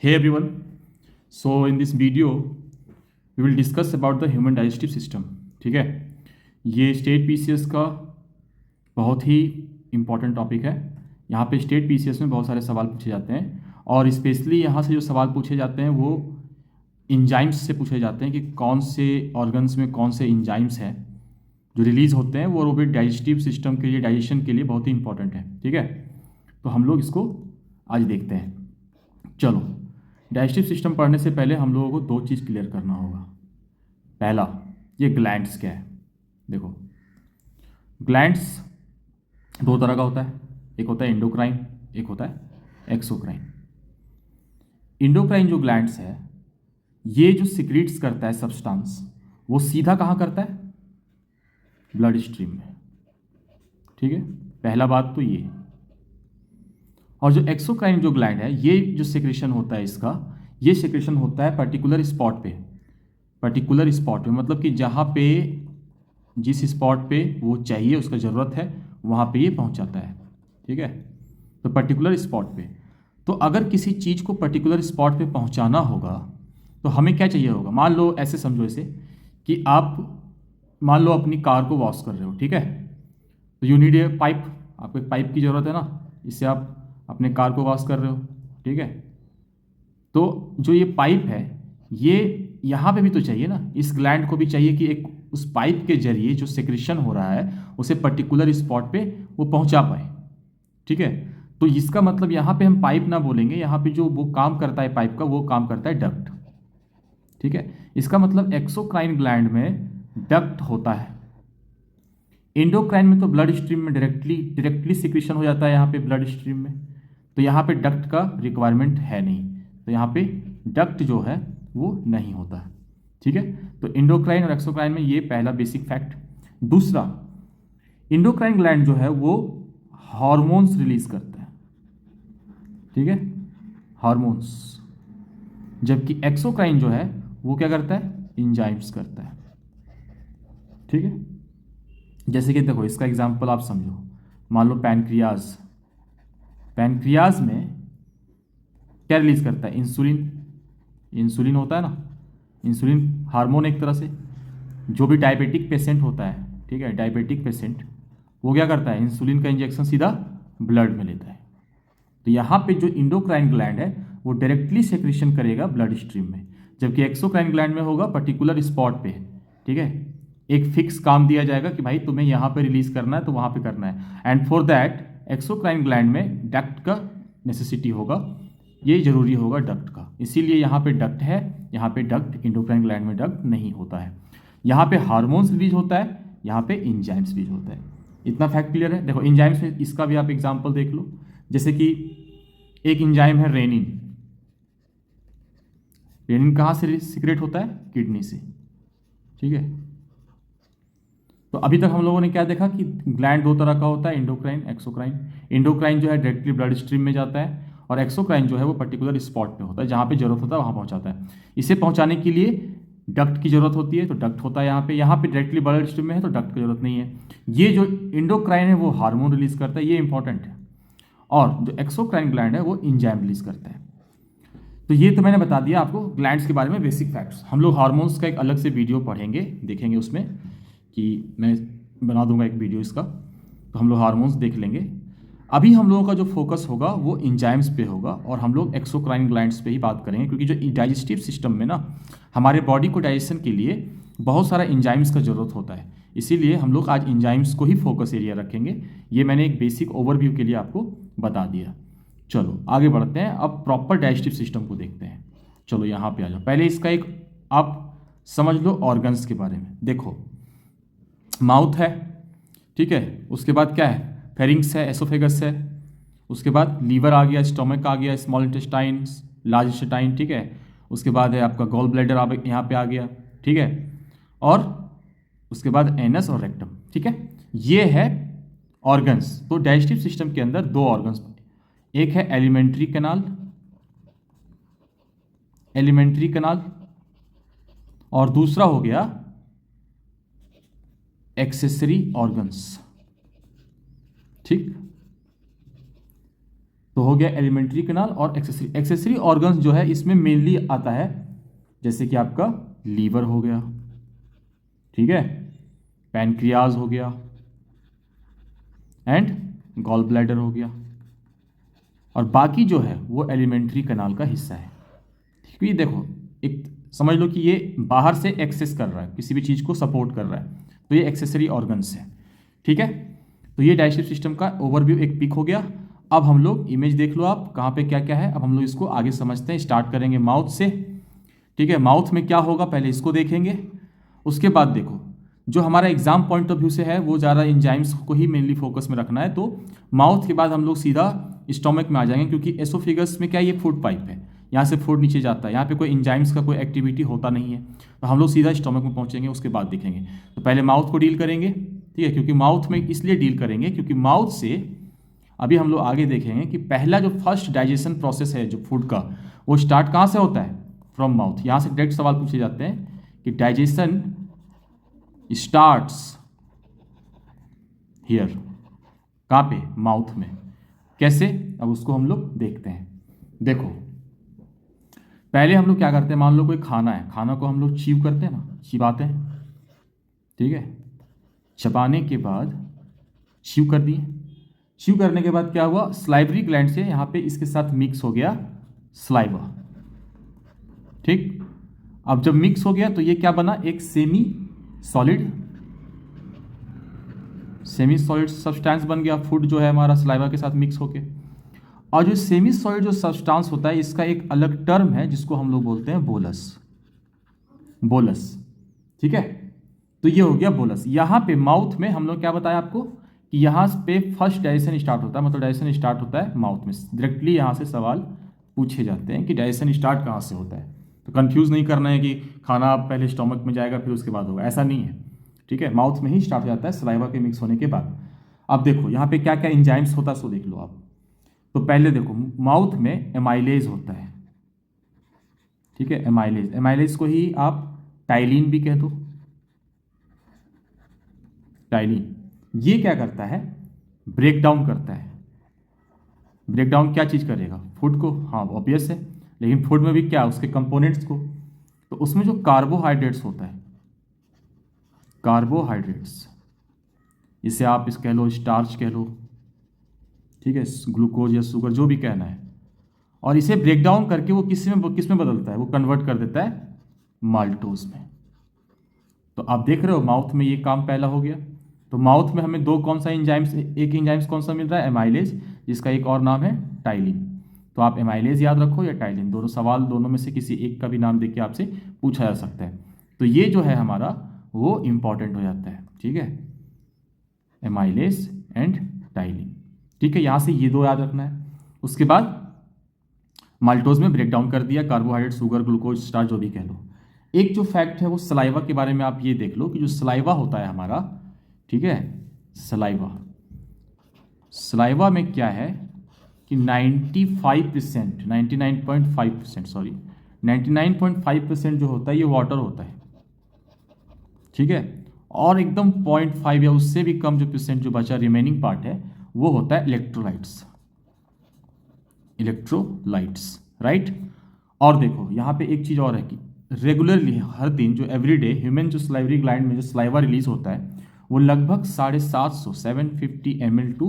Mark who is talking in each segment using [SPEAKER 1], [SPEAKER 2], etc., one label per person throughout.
[SPEAKER 1] Hey everyone, so in this video we will discuss about the human digestive system. ठीक है, ये state PCS का बहुत ही important topic है। यहाँ पे स्टेट पीसीएस में बहुत सारे सवाल पूछे जाते हैं और स्पेशली यहाँ से जो सवाल पूछे जाते हैं वो इंजाइम्स से पूछे जाते हैं कि कौन से ऑर्गन्स में कौन से इंजाइम्स हैं जो रिलीज होते हैं वो भी डाइजेस्टिव सिस्टम के लिए, डाइजेशन के लिए बहुत ही इंपॉर्टेंट है। ठीक है, तो हम लोग इसको आज देखते हैं। चलो, डाइजेस्टिव सिस्टम पढ़ने से पहले हम लोगों को दो चीज़ क्लियर करना होगा। पहला, ये ग्लैंड्स क्या है। देखो, ग्लैंड्स दो तरह का होता है, एक होता है एंडोक्राइन, एक होता है एक्सोक्राइन। एंडोक्राइन जो ग्लैंड्स है ये जो सिक्रीट्स करता है सब्सटेंस, वो सीधा कहाँ करता है? ब्लड स्ट्रीम में। ठीक है, पहला बात तो ये। और जो एक्सोक्राइन जो ग्लैंड है, ये जो सिक्रेशन होता है इसका, ये सिक्रेशन होता है पर्टिकुलर स्पॉट पे। पर्टिकुलर स्पॉट पे मतलब कि जहाँ पे, जिस स्पॉट पे वो चाहिए, उसका ज़रूरत है, वहाँ पे ये पहुँचाता है। ठीक है, तो पर्टिकुलर स्पॉट पे। तो अगर किसी चीज़ को पर्टिकुलर स्पॉट पे पहुँचाना होगा तो हमें क्या चाहिए होगा? मान लो, ऐसे समझो इसे कि आप मान लो अपनी कार को वॉश कर रहे हो। ठीक है, तो यू नीड ए पाइप, आपको एक पाइप की ज़रूरत है ना, इससे आप अपने कार को वॉश कर रहे हो। ठीक है, तो जो ये पाइप है ये यहाँ पे भी तो चाहिए ना, इस ग्लैंड को भी चाहिए कि एक उस पाइप के जरिए जो सेक्रेशन हो रहा है उसे पर्टिकुलर स्पॉट पे वो पहुँचा पाए। ठीक है, तो इसका मतलब यहाँ पे हम पाइप ना बोलेंगे, यहाँ पे जो वो काम करता है पाइप का, वो काम करता है डक्ट। ठीक है, इसका मतलब एक्सोक्राइन ग्लैंड में डक्ट होता है। एंडोक्राइन में तो ब्लड स्ट्रीम में डायरेक्टली सिक्रेशन हो जाता है यहाँ पे ब्लड स्ट्रीम में, तो यहाँ पे डक्ट का रिक्वायरमेंट है नहीं, तो यहाँ पे डक्ट जो है वो नहीं होता है। ठीक है, तो एंडोक्राइन और एक्सोक्राइन में ये पहला बेसिक फैक्ट। दूसरा, एंडोक्राइन ग्लैंड जो है वो हार्मोन्स रिलीज करता है। ठीक है, हार्मोन्स, जबकि एक्सोक्राइन जो है वो क्या करता है? एंजाइम्स करता है। ठीक है, जैसे कि देखो, इसका एग्जांपल आप समझो। मान लो पैनक्रियाज, पैनक्रियाज में क्या रिलीज करता है? इंसुलिन। इंसुलिन होता है ना, इंसुलिन हार्मोन एक तरह से। जो भी डायबिटिक पेशेंट होता है, ठीक है, डायबिटिक पेशेंट, वो क्या करता है? इंसुलिन का इंजेक्शन सीधा ब्लड में लेता है। तो यहाँ पे जो इंडोक्राइन ग्लैंड है वो डायरेक्टली सेक्रेशन करेगा ब्लड स्ट्रीम में, जबकि एक्सोक्राइन ग्लैंड में होगा पर्टिकुलर स्पॉट पे। ठीक है, एक फिक्स काम दिया जाएगा कि भाई तुम्हें यहाँ पे रिलीज करना है तो वहाँ पे करना है, and for that exocrine gland में डक्ट का नेसेसिटी होगा, ये जरूरी होगा डक्ट का, इसीलिए यहाँ पे डक्ट है, यहाँ पे डक्ट, इंडोक्राइन ग्लैंड में डक्ट नहीं होता है। यहाँ पे हार्मोन्स रिलीज होता है, यहाँ पे इंजाइम्स रिलीज होता है। इतना फैक्ट क्लियर है? देखो, इंजाइम्स में इसका भी आप एग्जाम्पल देख लो, जैसे कि एक इंजाइम है रेनिन। रेनिन कहाँ से सीक्रेट होता है? किडनी से। ठीक है, तो अभी तक हम लोगों ने क्या देखा कि ग्लैंड दो तरह का होता है, एंडोक्राइन, एक्सोक्राइन। एंडोक्राइन जो है डायरेक्टली ब्लड स्ट्रीम में जाता है, और एक्सोक्राइन जो है वो पर्टिकुलर स्पॉट पे होता है, जहाँ पे जरूरत होता है वहाँ पहुँचाता है। इसे पहुँचाने के लिए डक्ट की जरूरत होती है, तो डक्ट होता है यहाँ पे डायरेक्टली ब्लड स्ट्रीम में है तो डक्ट की जरूरत नहीं है। ये जो एंडोक्राइन है वो हार्मोन रिलीज करता है, ये इंपॉर्टेंट है, और जो एक्सोक्राइन ग्लैंड है वो इंजाइम रिलीज करता है। तो ये तो मैंने बता दिया आपको ग्लैंड्स के बारे में बेसिक फैक्ट्स। हम लोग हार्मोन्स का एक अलग से वीडियो पढ़ेंगे, देखेंगे उसमें, कि मैं बना दूंगा एक वीडियो इसका, तो हम लोग हार्मोन्स देख लेंगे। अभी हम लोगों का जो फोकस होगा वो इंजाइम्स पे होगा, और हम लोग एक्सोक्राइन ग्लैंड्स पे ही बात करेंगे, क्योंकि जो डाइजेस्टिव सिस्टम में ना, हमारे बॉडी को डाइजेशन के लिए बहुत सारा इंजाइम्स का ज़रूरत होता है, इसीलिए हम लोग आज इंजाइम्स को ही फोकस एरिया रखेंगे। ये मैंने एक बेसिक ओवरव्यू के लिए आपको बता दिया। चलो आगे बढ़ते हैं, अब प्रॉपर डाइजेस्टिव सिस्टम को देखते हैं। चलो यहाँ पे आ जाओ, पहले इसका एक आप समझ लो ऑर्गन्स के बारे में। देखो, माउथ है, ठीक है, उसके बाद क्या है? फेरिंग्स है, एसोफेगस है, उसके बाद लीवर आ गया, स्टोमक आ गया, स्मॉल इंटेस्टाइन, लार्ज इंटेस्टाइन, ठीक है, उसके बाद है आपका गॉल ब्लैडर यहाँ पे आ गया, ठीक है, और उसके बाद एनस और रेक्टम। ठीक है, ये है ऑर्गन्स। तो डाइजेस्टिव सिस्टम के अंदर दो ऑर्गन्स, एक है एलिमेंट्री कैनाल, एलिमेंट्री कैनाल, और दूसरा हो गया एक्सेसरी ऑर्गन्स। ठीक, तो हो गया एलिमेंट्री कैनाल और एक्सेसरी। एक्सेसरी ऑर्गन्स जो है इसमें मेनली आता है जैसे कि आपका लीवर हो गया, ठीक है, पैनक्रियाज हो गया एंड गॉल ब्लैडर हो गया, और बाकी जो है वो एलिमेंट्री कैनाल का हिस्सा है। क्योंकि देखो एक समझ लो कि ये बाहर से एक्सेस कर रहा है, किसी भी चीज़ को सपोर्ट कर रहा है, तो ये एक्सेसरी ऑर्गन्स है, ठीक है। तो ये डाइजेस्टिव सिस्टम का ओवरव्यू एक पिक हो गया। अब हम लोग इमेज देख लो आप कहाँ पे क्या क्या है। अब हम लोग इसको आगे समझते हैं, स्टार्ट करेंगे माउथ से, ठीक है। माउथ में क्या होगा पहले इसको देखेंगे, उसके बाद देखो जो हमारा एग्जाम पॉइंट ऑफ व्यू से है वो ज़्यादा एंजाइम्स को ही मेनली फोकस में रखना है। तो माउथ के बाद हम लोग सीधा स्टोमक में आ जाएंगे, क्योंकि एसोफेगस में क्या ये फूड पाइप है, यहाँ से फूड नीचे जाता है, यहाँ पे कोई एंजाइम्स का कोई एक्टिविटी होता नहीं है, तो हम लोग सीधा स्टोमक में पहुँचेंगे, उसके बाद देखेंगे। तो पहले माउथ को डील करेंगे, ठीक है, क्योंकि माउथ में इसलिए डील करेंगे क्योंकि माउथ से अभी हम लोग आगे देखेंगे कि पहला जो फर्स्ट डाइजेशन प्रोसेस है जो फूड का, वो स्टार्ट कहाँ से होता है, फ्रॉम माउथ। यहाँ से डायरेक्ट सवाल पूछे जाते हैं कि डाइजेशन स्टार्ट्स हियर, कहाँ पे, माउथ में। कैसे, अब उसको हम लोग देखते हैं। देखो पहले हम लोग क्या करते हैं, मान लो कोई खाना है, खाना को हम लोग च्यू करते हैं ना, चिबाते हैं, ठीक है। चबाने के बाद च्यू कर दिए, च्यू करने के बाद क्या हुआ, स्लाइवरी ग्लैंड से यहाँ पे इसके साथ मिक्स हो गया स्लाइवा, ठीक। अब जब मिक्स हो गया तो ये क्या बना, एक सेमी सॉलिड सब्सटेंस बन गया, फूड जो है हमारा स्लाइवा के साथ मिक्स होके। और जो सेमी सॉलिड जो सब्सटेंस होता है इसका एक अलग टर्म है जिसको हम लोग बोलते हैं बोलस, बोलस, ठीक है। तो ये हो गया बोलस। यहाँ पे माउथ में हम लोग क्या बताया आपको कि यहाँ पे फर्स्ट डाइजेशन स्टार्ट होता है, मतलब डाइजेशन स्टार्ट होता है माउथ में। डायरेक्टली यहाँ से सवाल पूछे जाते हैं कि डाइजेशन स्टार्ट कहाँ से होता है, तो कंफ्यूज नहीं करना है कि खाना पहले स्टोमक में जाएगा फिर उसके बाद होगा, ऐसा नहीं है, ठीक है। माउथ में ही स्टार्ट हो जाता है सलाइवा के मिक्स होने के बाद। अब देखो यहाँ पे क्या क्या एंजाइम्स होता है सो देख लो आप। तो पहले देखो माउथ में एमाइलेज होता है, ठीक है, एमाइलेज। एमाइलेज को ही आप टाइलिन भी कह दो, टाइलिन। ये क्या करता है, ब्रेक डाउन करता है। ब्रेक डाउन क्या चीज़ करेगा, फूड को, हाँ ऑब्वियस है, लेकिन फूड में भी क्या, उसके कंपोनेंट्स को। तो उसमें जो कार्बोहाइड्रेट्स होता है, कार्बोहाइड्रेट्स, इसे आप इस कह लो, स्टार्च कह लो, ठीक है, ग्लूकोज या शुगर जो भी कहना है, और इसे ब्रेक डाउन करके वो किस में बदलता है, वो कन्वर्ट कर देता है माल्टोज में। तो आप देख रहे हो माउथ में ये काम पहला हो गया। तो माउथ में हमें दो कौन सा एंजाइम्स, एक एंजाइम्स कौन सा मिल रहा है, एमाइलेज, जिसका एक और नाम है टाइलिन। तो आप एमाइलेज याद रखो या टाइलिन, दोनों सवाल दोनों में से किसी एक का भी नाम देके आपसे पूछा जा सकता है। तो ये जो है हमारा वो इंपॉर्टेंट हो जाता है, ठीक है, एमाइलेज एंड टाइलिन, ठीक है। यहाँ से ये दो याद रखना है। उसके बाद माल्टोज में ब्रेक डाउन कर दिया, कार्बोहाइड्रेट, शुगर, ग्लूकोज, स्टार्च जो भी कह लो। एक जो फैक्ट है वो सलाइवा के बारे में आप ये देख लो कि जो सलाइवा होता है हमारा, ठीक है, सलाइवा, सलाइवा में क्या है कि 95%, 99.5% सॉरी 99.5% जो होता है ये वाटर होता है, ठीक है। और एकदम 0.5 या उससे भी कम जो परसेंट जो बचा रिमेनिंग पार्ट है वो होता है इलेक्ट्रोलाइट्स, इलेक्ट्रोलाइट्स, राइट। और देखो यहाँ पे एक चीज़ और है कि रेगुलरली हर दिन जो एवरीडे ह्यूमन जो सलाइवरी ग्लैंड में जो सलाइवा रिलीज होता है वो लगभग 750 750 ml टू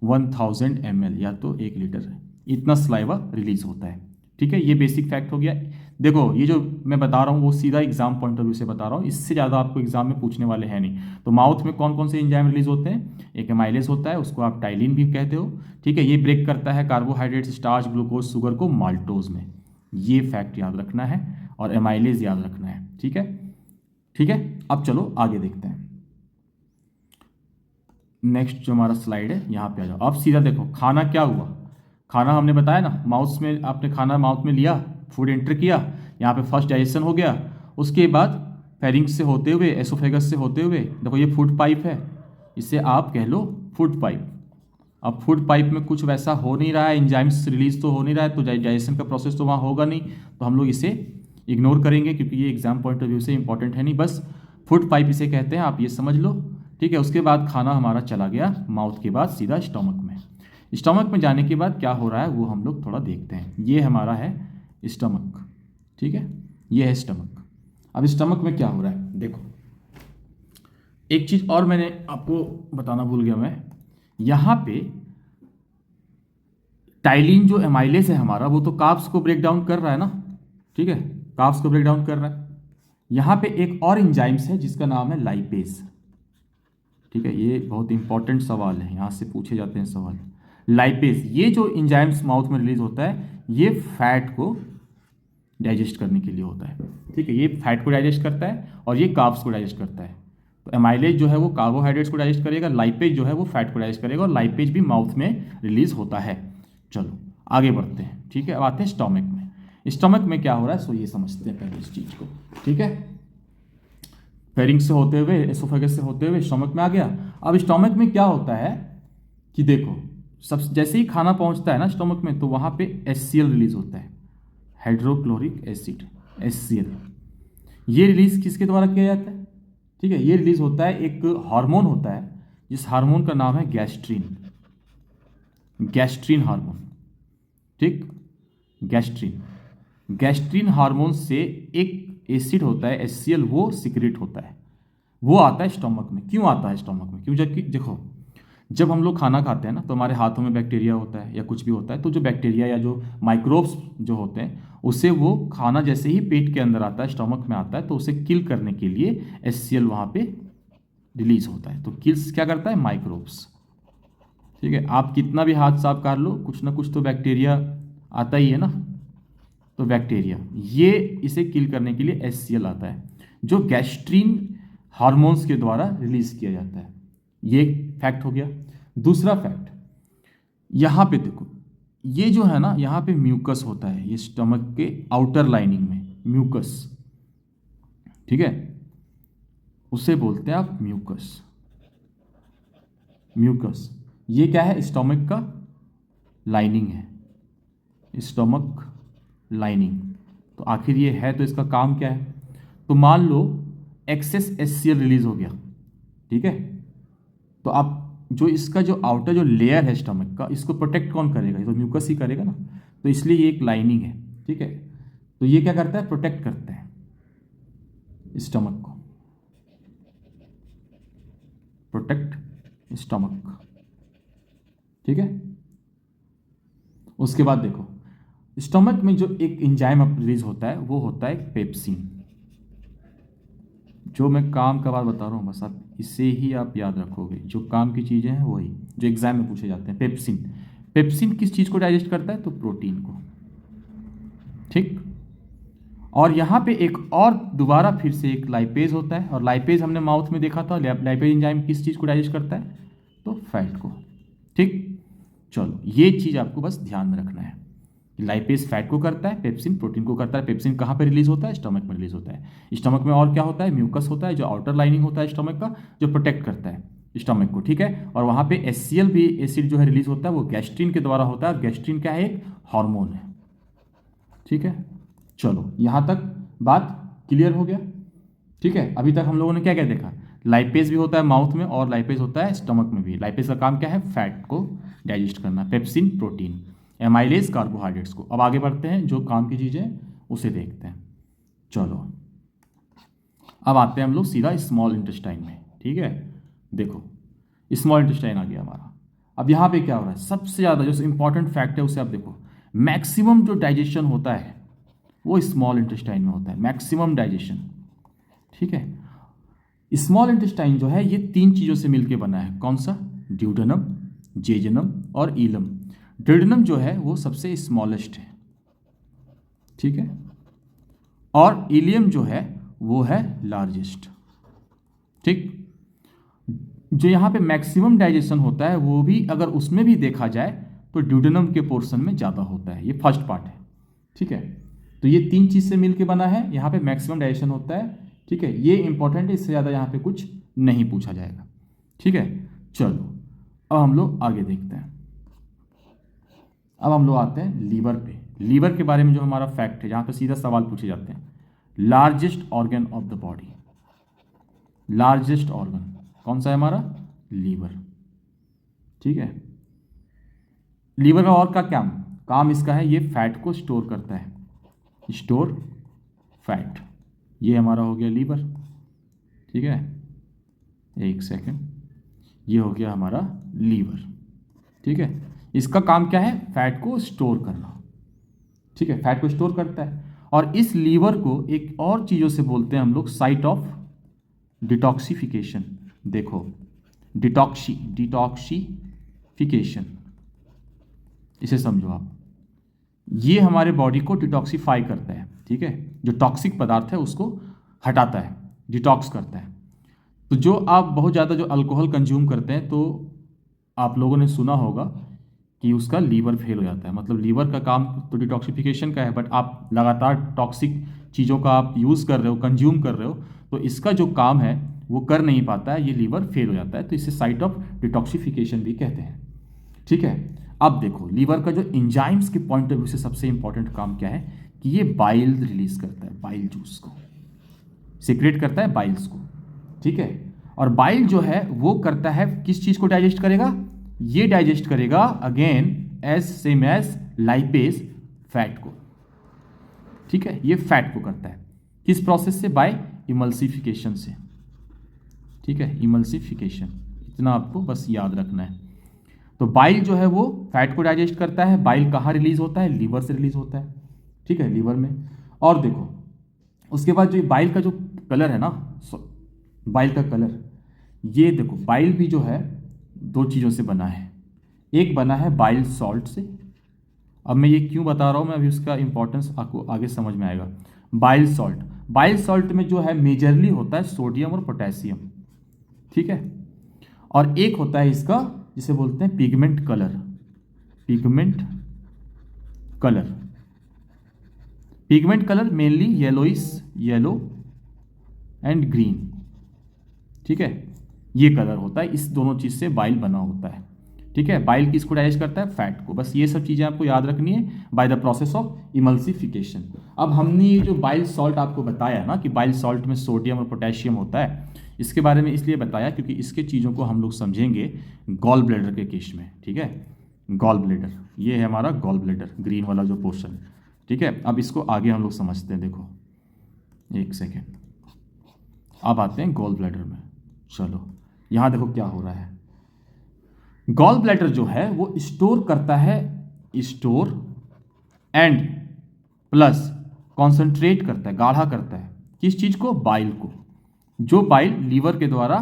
[SPEAKER 1] 1000 ml या तो 1 लीटर इतना सलाइवा रिलीज होता है, ठीक है। ये बेसिक फैक्ट हो गया। देखो ये जो मैं बता रहा हूँ वो सीधा एग्जाम पॉइंट ऑफ व्यू से बता रहा हूँ, इससे ज़्यादा आपको एग्जाम में पूछने वाले हैं नहीं। तो माउथ में कौन कौन से एंजाइम रिलीज होते हैं, एक एमाइलेज होता है, उसको आप टाइलिन भी कहते हो, ठीक है। ये ब्रेक करता है कार्बोहाइड्रेट, स्टार्च, ग्लूकोज, शुगर को माल्टोज में। ये फैक्ट याद रखना है और एमाइलेज याद रखना है, ठीक है, ठीक है। अब चलो आगे देखते हैं। नेक्स्ट जो हमारा स्लाइड है यहाँ पे आ जाओ। अब सीधा देखो खाना क्या हुआ, खाना हमने बताया ना, माउथ में आपने खाना माउथ में लिया, फूड एंटर किया, यहाँ पे फर्स्ट डाइजेशन हो गया, उसके बाद फेरिंग्स से होते हुए, एसोफेगस से होते हुए, देखो ये फूड पाइप है, इसे आप कह लो फूड पाइप। अब फूड पाइप में कुछ वैसा हो नहीं रहा है, एंजाइम्स रिलीज तो हो नहीं रहा है, तो डाइजेशन का प्रोसेस तो वहाँ होगा नहीं, तो हम लोग इसे इग्नोर करेंगे क्योंकि ये एग्जाम पॉइंट ऑफ व्यू से इंपॉर्टेंट है नहीं, बस फूड पाइप इसे कहते हैं, आप ये समझ लो, ठीक है। उसके बाद खाना हमारा चला गया माउथ के बाद सीधा स्टोमक में। स्टमक में जाने के बाद क्या हो रहा है वो हम लोग थोड़ा देखते हैं। ये हमारा है स्टमक, ठीक है, ये है स्टमक। अब स्टमक में क्या हो रहा है देखो, एक चीज़ और मैंने आपको बताना भूल गया मैं, यहाँ पे टाइलिन जो एमाइलेज है हमारा, वो तो कार्ब्स को ब्रेक डाउन कर रहा है ना, ठीक है, कार्ब्स को ब्रेक डाउन कर रहा है। यहाँ पे एक और एंजाइम्स है जिसका नाम है लाइपेज, ठीक है, ये बहुत इंपॉर्टेंट सवाल है, यहाँ से पूछे जाते हैं सवाल। लाइपेज, ये जो एंजाइम्स माउथ में रिलीज होता है, ये फैट को डाइजेस्ट करने के लिए होता है, ठीक है, ये फैट को डाइजेस्ट करता है और ये कार्ब्स को डाइजेस्ट करता है। तो एमाइलेज जो है वो कार्बोहाइड्रेट्स को डाइजेस्ट करेगा, लाइपेज जो है वो फैट को डाइजेस्ट करेगा, और लाइपेज भी माउथ में रिलीज होता है। चलो आगे बढ़ते हैं, ठीक है। अब आते हैं स्टमक में। स्टमक में क्या हो रहा है सो ये समझते हैं पहले इस चीज़ को, ठीक है। फेरिंग्स से होते हुए, एसोफेगस से होते हुए स्टमक में आ गया। अब स्टमक में क्या होता है कि देखो, सब जैसे ही खाना पहुंचता है ना स्टमक में, तो वहाँ पे HCl रिलीज होता है, हाइड्रोक्लोरिक एसिड, HCl। ये रिलीज किसके द्वारा किया जाता है, ठीक है, ये रिलीज होता है, एक हार्मोन होता है जिस हार्मोन का नाम है गैस्ट्रीन, गैस्ट्रीन हार्मोन, ठीक, गैस्ट्रीन। गैस्ट्रीन हार्मोन से एक एसिड होता है HCl, वो सिक्रेट होता है, वो आता है स्टमक में। क्यों आता है स्टमक में, क्यों, जबकि देखो जब हम लोग खाना खाते हैं ना तो हमारे हाथों में बैक्टीरिया होता है या कुछ भी होता है, तो जो बैक्टीरिया या जो माइक्रोब्स जो होते हैं, उससे वो खाना जैसे ही पेट के अंदर आता है, स्टमक में आता है, तो उसे किल करने के लिए HCl वहाँ पे रिलीज होता है। तो किल्स क्या करता है, माइक्रोब्स, ठीक है। आप कितना भी हाथ साफ कर लो, कुछ ना कुछ तो बैक्टीरिया आता ही है ना, तो बैक्टीरिया ये इसे किल करने के लिए HCl आता है, जो गैस्ट्रीन हार्मोन्स के द्वारा रिलीज किया जाता है। ये एक फैक्ट हो गया। दूसरा फैक्ट, यहाँ पे देखो, ये जो है ना, यहाँ पे म्यूकस होता है, ये स्टमक के आउटर लाइनिंग में म्यूकस, ठीक है, उसे बोलते हैं आप म्यूकस। म्यूकस ये क्या है, स्टमक का लाइनिंग है, स्टमक लाइनिंग। तो आखिर ये है तो इसका काम क्या है, तो मान लो एक्सेस HCl रिलीज हो गया, ठीक है, तो आप जो इसका जो आउटर जो लेयर है स्टमक का, इसको प्रोटेक्ट कौन करेगा, ये तो म्यूकस ही करेगा ना, तो इसलिए ये एक लाइनिंग है, ठीक है। तो ये क्या करता है, प्रोटेक्ट करता है स्टमक को, प्रोटेक्ट स्टमक, ठीक है। उसके बाद देखो, स्टमक में जो एक एंजाइम रिलीज होता है वो होता है पेप्सिन, जो मैं काम का बात बता रहा हूँ, बस आप इसे ही आप याद रखोगे, जो काम की चीज़ें हैं वही जो एग्जाम में पूछे जाते हैं। पेप्सिन, पेप्सिन किस चीज़ को डाइजेस्ट करता है, तो प्रोटीन को, ठीक। और यहाँ पे एक और दोबारा फिर से एक लाइपेज होता है, और लाइपेज हमने माउथ में देखा था, लाइपेज एंजाइम किस चीज़ को डाइजेस्ट करता है, तो फैट को, ठीक। चलो ये चीज़ आपको बस ध्यान में रखना है, लाइपेज फैट को करता है, पेप्सिन प्रोटीन को करता है। पेप्सिन कहाँ पे रिलीज होता है, स्टमक में रिलीज होता है। स्टमक में और क्या होता है, म्यूकस होता है, जो आउटर लाइनिंग होता है स्टमक का, जो प्रोटेक्ट करता है स्टमक को, ठीक है। और वहाँ पे HCl भी एसिड जो है रिलीज होता है, वो गैस्ट्रीन के द्वारा होता है। गैस्ट्रीन क्या है, एक हार्मोन है, ठीक है। चलो यहाँ तक बात क्लियर हो गया, ठीक है। अभी तक हम लोगों ने क्या क्या देखा, लाइपेज भी होता है माउथ में और लाइपेज होता है स्टमक में भी। लाइपेज का काम क्या है, फैट को डाइजेस्ट करना, पेप्सिन प्रोटीन, एमाइलेज कार्बोहाइड्रेट्स को। अब आगे बढ़ते हैं, जो काम की चीज़ें उसे देखते हैं। चलो अब आते हैं हम लोग सीधा स्मॉल इंटेस्टाइन में, ठीक है। देखो स्मॉल इंटेस्टाइन आ गया हमारा। अब यहाँ पे क्या हो रहा है, सबसे ज़्यादा जो इंपॉर्टेंट फैक्ट है उसे आप देखो, मैक्सिमम जो डाइजेशन होता है वो स्मॉल इंटेस्टाइन में होता है, मैक्सिमम डाइजेशन, ठीक है। स्मॉल इंटेस्टाइन जो है ये 3 चीज़ों से मिलकर बना है, कौन सा, ड्यूडेनम, जेजुनम और ईलम। ड्यूडेनम जो है वो सबसे स्मॉलेस्ट है, ठीक है, और इलियम जो है वो है लार्जेस्ट, ठीक। जो यहाँ पे मैक्सिमम डाइजेशन होता है वो भी अगर उसमें भी देखा जाए तो ड्यूडेनम के पोर्शन में ज़्यादा होता है, ये फर्स्ट पार्ट है, ठीक है। तो ये 3 चीज़ से मिलके बना है, यहाँ पे मैक्सिमम डाइजेशन होता है, ठीक है। ये इंपॉर्टेंट है, इससे ज़्यादा यहाँ पे कुछ नहीं पूछा जाएगा, ठीक है। चलो अब हम लोग आगे देखते हैं। अब हम लोग आते हैं लीवर पे। लीवर के बारे में जो हमारा फैक्ट है, जहाँ पे सीधा सवाल पूछे जाते हैं, largest organ of the body, largest organ कौन सा है हमारा, लीवर, ठीक है। लीवर का और का क्या काम इसका है, ये फैट को स्टोर करता है, स्टोर फैट। ये हमारा हो गया लीवर, ठीक है, एक सेकेंड, ये हो गया हमारा लीवर, ठीक है। इसका काम क्या है, फैट को स्टोर करना, ठीक है, फैट को स्टोर करता है। और इस लीवर को एक और चीज़ों से बोलते हैं हम लोग साइट ऑफ डिटॉक्सिफिकेशन। देखो, डिटॉक्सिफिकेशन, इसे समझो आप, ये हमारे बॉडी को डिटॉक्सिफाई करता है, ठीक है, जो टॉक्सिक पदार्थ है उसको हटाता है, डिटॉक्स करता है। तो जो आप बहुत ज़्यादा जो अल्कोहल कंज्यूम करते हैं, तो आप लोगों ने सुना होगा कि उसका लीवर फेल हो जाता है। मतलब लीवर का काम तो डिटॉक्सिफिकेशन का है, बट आप लगातार टॉक्सिक चीज़ों का आप यूज़ कर रहे हो, कंज्यूम कर रहे हो, तो इसका जो काम है वो कर नहीं पाता है, ये लीवर फेल हो जाता है। तो इसे साइट ऑफ डिटॉक्सिफिकेशन भी कहते हैं, ठीक है। अब देखो, लीवर का जो एंजाइम्स के पॉइंट ऑफ व्यू से सबसे इंपॉर्टेंट काम क्या है कि ये बाइल रिलीज करता है, बाइल जूस को सीक्रेट करता है, बाइल्स को, ठीक है। और बाइल जो है वो करता है, किस चीज़ को डाइजेस्ट करेगा, ये डाइजेस्ट करेगा again as same as lipase, fat को, ठीक है। ये फैट को करता है किस प्रोसेस से, बाय इमल्सिफिकेशन से, ठीक है, इमल्सिफिकेशन, इतना आपको बस याद रखना है। तो बाइल जो है वो फैट को डाइजेस्ट करता है। बाइल कहाँ रिलीज होता है, लीवर से रिलीज होता है, ठीक है, लीवर में। और देखो उसके बाद जो बाइल का जो कलर है ना, बाइल का कलर, ये देखो बाइल भी जो है दो चीज़ों से बना है, एक बना है बाइल सॉल्ट से। अब मैं ये क्यों बता रहा हूँ, मैं अभी उसका इंपॉर्टेंस आपको आगे समझ में आएगा। बाइल सॉल्ट में जो है मेजरली होता है सोडियम और पोटेशियम, ठीक है। और एक होता है इसका जिसे बोलते हैं pigment colour, pigment colour, pigment colour mainly yellowish, yellow and green, ठीक है, ये कलर होता है। इस दोनों चीज़ से बाइल बना होता है, ठीक है। बाइल किसको डाइजेस्ट करता है, फैट को। बस ये सब चीज़ें आपको याद रखनी है by the process of emulsification. अब हमने ये जो बाइल सॉल्ट आपको बताया ना कि बाइल सॉल्ट में सोडियम और पोटेशियम होता है, इसके बारे में इसलिए बताया क्योंकि इसके चीज़ों को हम लोग समझेंगे गॉल ब्लैडर के केस में, ठीक है। गॉल ब्लैडर, ये है हमारा गॉल ब्लैडर, ग्रीन वाला जो पोर्शन, ठीक है। अब इसको आगे हम लोग समझते हैं। देखो एक सेकेंड, अब आते हैं गॉल ब्लैडर में। चलो यहाँ देखो क्या हो रहा है। गॉल ब्लैडर जो है वो स्टोर करता है, स्टोर एंड प्लस कॉन्सेंट्रेट करता है, गाढ़ा करता है, किस चीज़ को, बाइल को। जो बाइल लीवर के द्वारा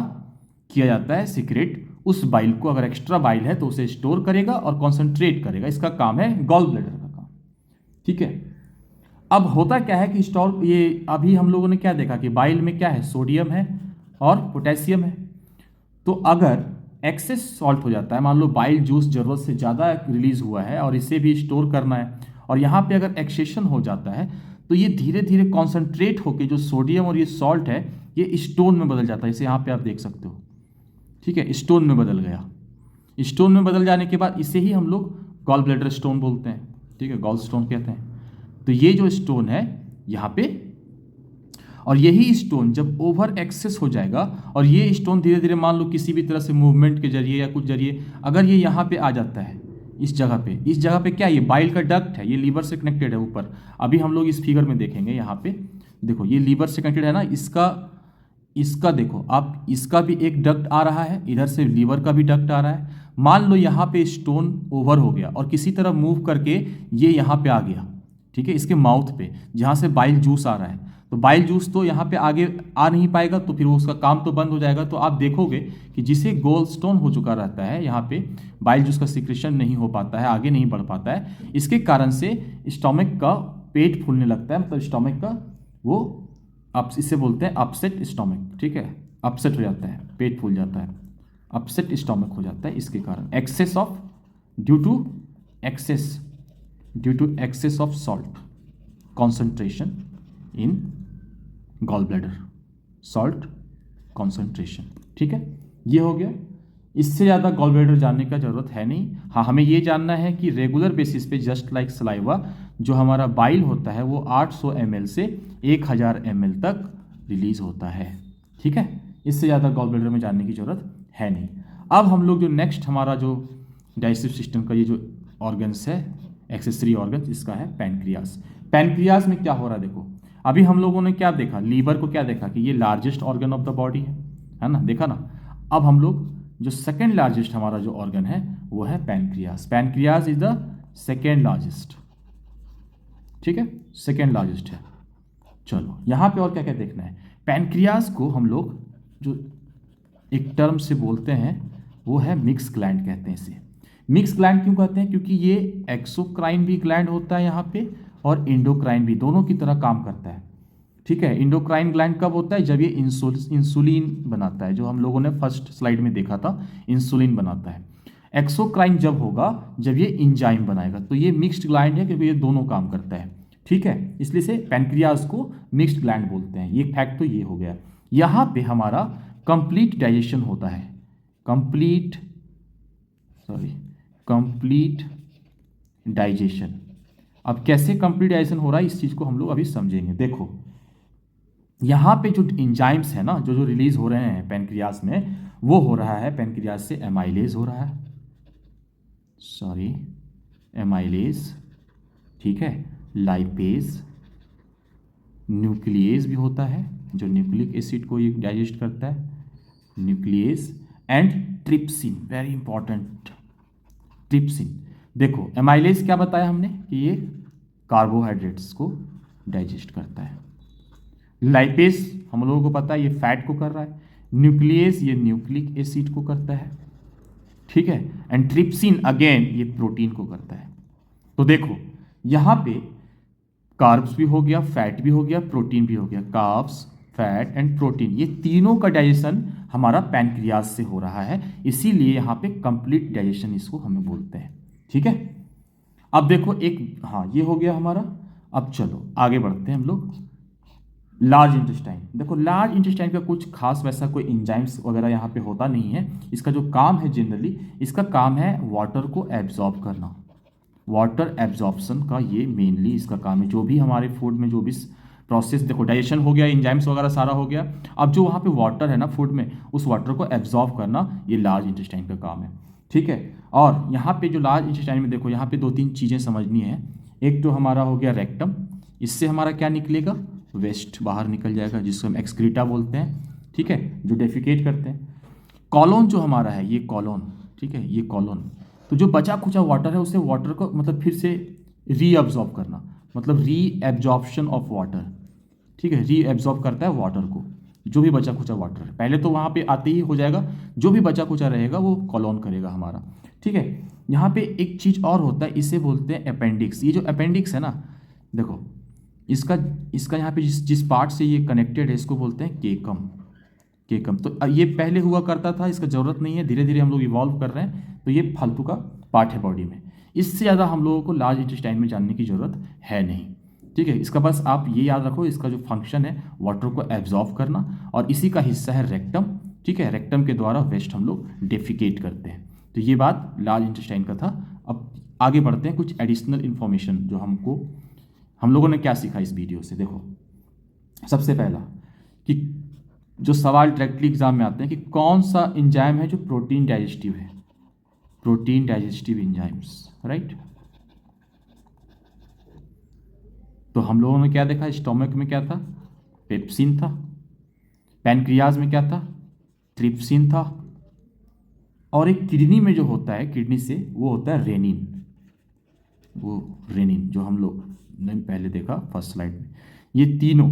[SPEAKER 1] किया जाता है सीक्रेट, उस बाइल को अगर एक्स्ट्रा बाइल है तो उसे स्टोर करेगा और कॉन्सेंट्रेट करेगा, इसका काम है गॉल ब्लैडर का काम, ठीक है। अब होता क्या है कि स्टोर, ये अभी हम लोगों ने क्या देखा कि बाइल में क्या है, सोडियम है और पोटेशियम है। तो अगर एक्सेस सॉल्ट हो जाता है, मान लो बाइल जूस ज़रूरत से ज़्यादा रिलीज हुआ है और इसे भी स्टोर करना है, और यहाँ पे अगर एक्सेशन हो जाता है तो ये धीरे धीरे कॉन्सेंट्रेट होकर जो सोडियम और ये सॉल्ट है ये स्टोन में बदल जाता है। इसे यहाँ पे आप देख सकते हो, ठीक है, स्टोन में बदल गया। स्टोन में बदल जाने के बाद इसे ही हम लोग गॉल ब्लैडर स्टोन बोलते हैं, ठीक है, गॉल स्टोन कहते हैं। तो ये जो स्टोन है यहाँ पे, और यही स्टोन जब ओवर एक्सेस हो जाएगा और ये स्टोन धीरे धीरे मान लो किसी भी तरह से मूवमेंट के जरिए या कुछ जरिए अगर ये यहाँ पे आ जाता है, इस जगह पे क्या, ये बाइल का डक्ट है, ये लीवर से कनेक्टेड है ऊपर। अभी हम लोग इस फिगर में देखेंगे, यहाँ पे देखो ये लीवर से कनेक्टेड है ना, इसका देखो आप, इसका भी एक डक्ट आ रहा है, इधर से लीवर का भी डक्ट आ रहा है। मान लो यहाँ पे स्टोन ओवर हो गया और किसी तरह मूव करके ये यहाँ पे आ गया, ठीक है, इसके माउथ पे जहाँ से बाइल जूस आ रहा है। तो बाइल जूस तो यहाँ पे आगे आ नहीं पाएगा, तो फिर उसका काम तो बंद हो जाएगा। तो आप देखोगे कि जिसे गोल स्टोन हो चुका रहता है, यहाँ पे बाइल जूस का सिक्रेशन नहीं हो पाता है, आगे नहीं बढ़ पाता है। इसके कारण से स्टोमक का पेट फूलने लगता है, मतलब स्टोमक का वो इसे बोलते हैं अपसेट स्टोमक, ठीक है, अपसेट हो जाता है, पेट फूल जाता है, अपसेट स्टोमक हो जाता है। इसके कारण excess of, due to excess of salt concentration in gall bladder, salt concentration, ठीक है, ये हो गया। इससे ज़्यादा गॉल ब्लैडर जानने का जरूरत है नहीं। हाँ, हमें ये जानना है कि रेगुलर बेसिस पे जस्ट लाइक सलाइवा जो हमारा बाइल होता है वो 800 ml से 1000 ml तक रिलीज होता है, ठीक है। इससे ज़्यादा गॉल ब्लैडर में जानने की जरूरत है नहीं। अब हम लोग जो नेक्स्ट हमारा जो डाइजेस्टिव सिस्टम का ये जो ऑर्गन्स है, एक्सेसरी ऑर्गन, इसका है पैनक्रियास। पैनक्रियास में क्या हो रहा है देखो, अभी हम लोगों ने क्या देखा, लीवर को क्या देखा कि ये largest organ of the body है ना, देखा ना। अब हम लोग जो सेकेंड लार्जेस्ट हमारा जो ऑर्गन है वो है pancreas. Pancreas is the second largest, ठीक है, सेकेंड लार्जेस्ट है। चलो यहाँ पे और क्या क्या देखना है। पैनक्रियास को हम लोग जो एक टर्म से बोलते हैं वो है मिक्स ग्लैंड कहते हैं इसे। मिक्स ग्लैंड क्यों कहते हैं, क्योंकि ये एक्सोक्राइन भी ग्लैंड होता है यहाँ पे और इंडोक्राइन भी, दोनों की तरह काम करता है, ठीक है। इंडोक्राइन ग्लैंड कब होता है, जब ये इंसुलिन बनाता है, जो हम लोगों ने फर्स्ट स्लाइड में देखा था, इंसुलिन बनाता है। एक्सोक्राइन जब होगा जब ये इंजाइम बनाएगा। तो ये मिक्स्ड ग्लैंड है क्योंकि ये दोनों काम करता है, ठीक है, इसलिए से पैनक्रियास को मिक्स्ड ग्लैंड बोलते हैं। ये फैक्ट तो ये हो गया। यहाँ पे हमारा कंप्लीट डाइजेशन होता है, कंप्लीट डाइजेशन। अब कैसे कंप्लीट डाइजेशन हो रहा है इस चीज़ को हम लोग अभी समझेंगे। देखो यहाँ पे जो इंजाइम्स है ना, जो जो रिलीज हो रहे हैं पैनक्रियास में, वो हो रहा है पैनक्रियास से एमाइलेज हो रहा है, एमाइलेज, ठीक है, लाइपेज, न्यूक्लियेज भी होता है जो न्यूक्लिक एसिड को ये डाइजेस्ट करता है, nuclease, and trypsin, very important, trypsin. देखो एमाइलेज क्या बताया हमने कि ये कार्बोहाइड्रेट्स को डाइजेस्ट करता है, लाइपेज हम लोगों को पता है ये फैट को कर रहा है, न्यूक्लियेज ये न्यूक्लिक एसिड को करता है, ठीक है, एंड ट्रिप्सिन अगेन ये प्रोटीन को करता है। तो देखो यहाँ पे कार्ब्स भी हो गया, फैट भी हो गया, प्रोटीन भी हो गया, कार्ब्स, फैट एंड प्रोटीन, ये तीनों का डाइजेशन हमारा पैनक्रियास से हो रहा है, इसीलिए यहाँ पे कंप्लीट डाइजेशन इसको हमें बोलते हैं, ठीक है। अब देखो एक, हाँ ये हो गया हमारा। अब चलो आगे बढ़ते हैं हम लोग। लार्ज इंटेस्टाइन, देखो लार्ज इंटेस्टाइन का कुछ खास वैसा कोई इंजाइम्स वगैरह यहाँ पे होता नहीं है। इसका जो काम है जनरली, इसका काम है वाटर को एब्जॉर्ब करना, वाटर एब्जॉर्प्शन का ये मेनली इसका काम है। जो भी हमारे फूड में जो भी प्रोसेस, देखो डाइजेशन हो गया, इंजाइम्स वगैरह सारा हो गया, अब जो वहाँ पे वाटर है ना फूड में, उस वाटर को एब्जॉर्ब करना ये लार्ज इंटेस्टाइन का काम है, ठीक है। और यहाँ पे जो लार्ज इंटेस्टाइन में देखो यहाँ पे दो तीन चीज़ें समझनी है। एक तो हमारा हो गया रेक्टम, इससे हमारा क्या निकलेगा, वेस्ट बाहर निकल जाएगा, जिसको हम एक्सक्रीटा बोलते हैं, ठीक है, जो डेफिकेट करते हैं। कॉलोन जो हमारा है ये कॉलोन, ठीक है, ये कॉलोन, तो जो बचा खुचा वाटर है उसे वाटर को मतलब फिर से रीअब्जॉर्ब करना, मतलब रीएब्जॉर्प्शन ऑफ वाटर, ठीक है, रीएब्जॉर्ब करता है वाटर को, जो भी बचा खुचा वाटर है। पहले तो वहाँ पे आते ही हो जाएगा, जो भी बचा खुचा रहेगा वो कॉलोन करेगा हमारा, ठीक है। यहाँ पे एक चीज़ और होता है, इसे बोलते हैं अपेंडिक्स। ये जो अपेंडिक्स है ना, देखो इसका यहाँ पे जिस पार्ट से ये कनेक्टेड है इसको बोलते हैं केकम, केकम। तो ये पहले हुआ करता था, इसका ज़रूरत नहीं है, धीरे धीरे हम लोग इवॉल्व कर रहे हैं, तो ये फालतू का पार्ट है बॉडी में। इससे ज़्यादा हम लोगों को लार्ज इंटेस्टाइन में जानने की ज़रूरत है नहीं, ठीक है। इसका बस आप ये याद रखो, इसका जो फंक्शन है वाटर को एब्जॉर्ब करना, और इसी का हिस्सा है रेक्टम, ठीक है, रेक्टम के द्वारा वेस्ट हम लोग डेफिकेट करते हैं। तो ये बात लार्ज इंटेस्टाइन का था। अब आगे बढ़ते हैं, कुछ एडिशनल इन्फॉर्मेशन जो हम लोगों ने क्या सीखा इस वीडियो से। देखो सबसे पहला कि जो सवाल डायरेक्टली एग्जाम में आते हैं कि कौन सा एंजाइम है जो प्रोटीन डाइजेस्टिव है, प्रोटीन डाइजेस्टिव एंजाइम्स, राइट। तो हम लोगों ने क्या देखा, स्टोमक में क्या था, पेप्सिन था, पैनक्रियाज में क्या था, ट्रिप्सिन था, और एक किडनी में जो होता है, किडनी से वो होता है रेनिन, वो रेनिन जो हम लोग ने पहले देखा फर्स्ट स्लाइड में। ये तीनों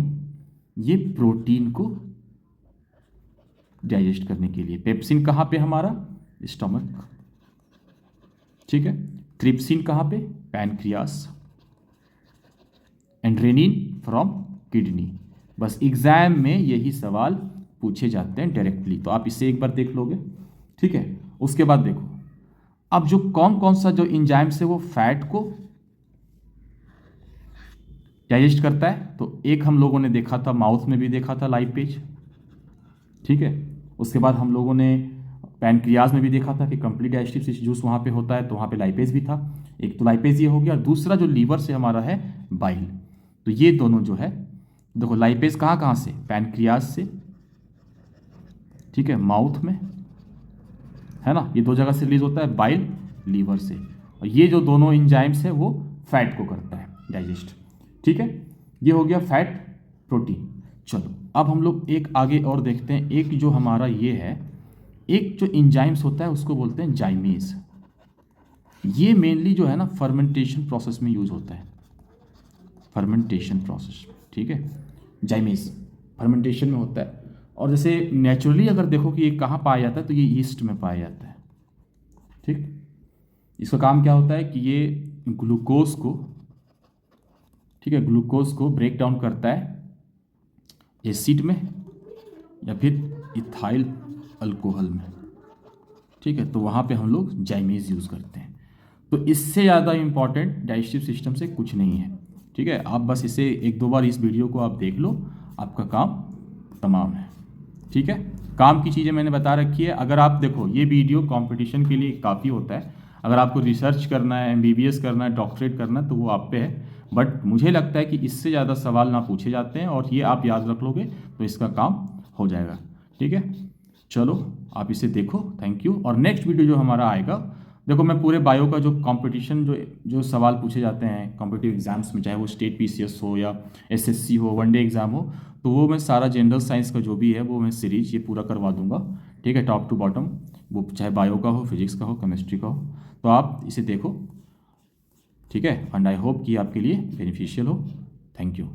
[SPEAKER 1] ये प्रोटीन को डाइजेस्ट करने के लिए, पेप्सिन कहाँ पे हमारा, स्टमक, ठीक है, ट्रिप्सिन कहाँ पे, pancreas, and renin from kidney. बस एग्जाम में यही सवाल पूछे जाते हैं डायरेक्टली, तो आप इसे एक बार देख लोगे, ठीक है। उसके बाद देखो अब जो कौन कौन सा जो एंजाइम्स है वो फैट को डाइजेस्ट करता है, तो एक हम लोगों ने देखा था, माउथ में भी देखा था लाइपेज, ठीक है। उसके बाद हम लोगों ने पैनक्रियाज में भी देखा था कि कंप्लीट डाइजेस्टिव जूस वहाँ पे होता है, तो वहाँ पे लाइपेज भी था। एक तो लाइपेज ये हो गया, दूसरा जो लीवर से हमारा है बाइल। तो ये दोनों जो है, देखो लाइपेज कहाँ कहाँ से, पैनक्रियाज से, ठीक है, माउथ में है ना, ये दो जगह से रिलीज होता है, बाइल लीवर से। और ये जो दोनों एंजाइम्स है वो फैट को करता है डाइजेस्ट। ठीक है, ये हो गया फैट प्रोटीन। चलो अब हम लोग एक आगे और देखते हैं। एक जो हमारा ये है, एक जो एंजाइम्स होता है उसको बोलते हैं जाइमेज। ये मेनली जो है ना फर्मेंटेशन प्रोसेस में यूज होता है, फर्मेंटेशन प्रोसेस। ठीक है, जाइमेज फर्मेंटेशन में होता है। और जैसे नेचुरली अगर देखो कि ये कहाँ पाया जाता है तो ये ईस्ट में पाया जाता है। ठीक, इसका काम क्या होता है कि ये ग्लूकोज को, ठीक है, ग्लूकोज को ब्रेक डाउन करता है एसिड में या फिर इथाइल अल्कोहल में। ठीक है, तो वहाँ पे हम लोग जाइमेज यूज़ करते हैं। तो इससे ज़्यादा इम्पॉर्टेंट डाइजेस्टिव सिस्टम से कुछ नहीं है। ठीक है, आप बस इसे एक दो बार इस वीडियो को आप देख लो, आपका काम तमाम है। ठीक है, काम की चीज़ें मैंने बता रखी है। अगर आप देखो ये वीडियो कंपटीशन के लिए काफ़ी होता है। अगर आपको रिसर्च करना है, MBBS करना है, डॉक्टरेट करना है, तो वो आप पे है। बट मुझे लगता है कि इससे ज़्यादा सवाल ना पूछे जाते हैं, और ये आप याद रख लोगे तो इसका काम हो जाएगा। ठीक है, चलो आप इसे देखो। Thank you. और नेक्स्ट वीडियो जो हमारा आएगा, देखो मैं पूरे बायो का जो कंपटीशन जो सवाल पूछे जाते हैं कॉम्पिटिटिव एग्जाम्स में, चाहे वो स्टेट PCS हो या SSC हो, वनडे एग्जाम हो, तो वो मैं सारा जनरल साइंस का जो भी है वो मैं सीरीज ये पूरा करवा दूंगा। ठीक है, टॉप टू बॉटम, वो चाहे बायो का हो, फिजिक्स का हो, केमिस्ट्री का हो, तो आप इसे देखो। ठीक है, एंड आई होप कि आपके लिए बेनिफिशियल हो। Thank you.